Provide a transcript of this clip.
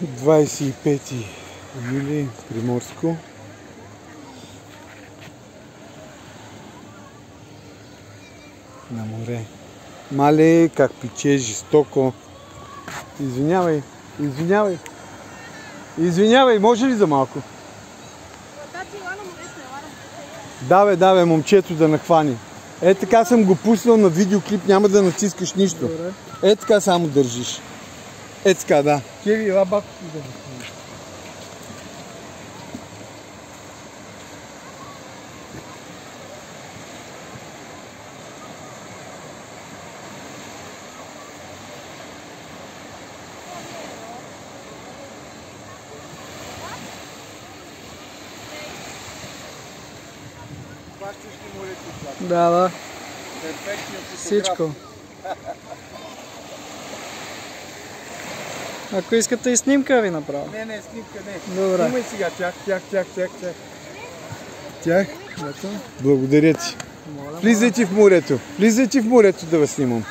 25 юли, Приморско. На море. Мале, как пече жестоко. Извинявай, може ли за малко? Давай, момчето да нахвани. Така съм го пуснал на видеоклип, няма да натискаш нищо. Така само държиш. Така, да. Кеви, ела бако си да нахвани. Да. Всичко. Ако искате и снимка ви направя. Не, снимка не. Добре. Снимай сега тях. Благодаря ти. Влизайте в морето да ви снимам.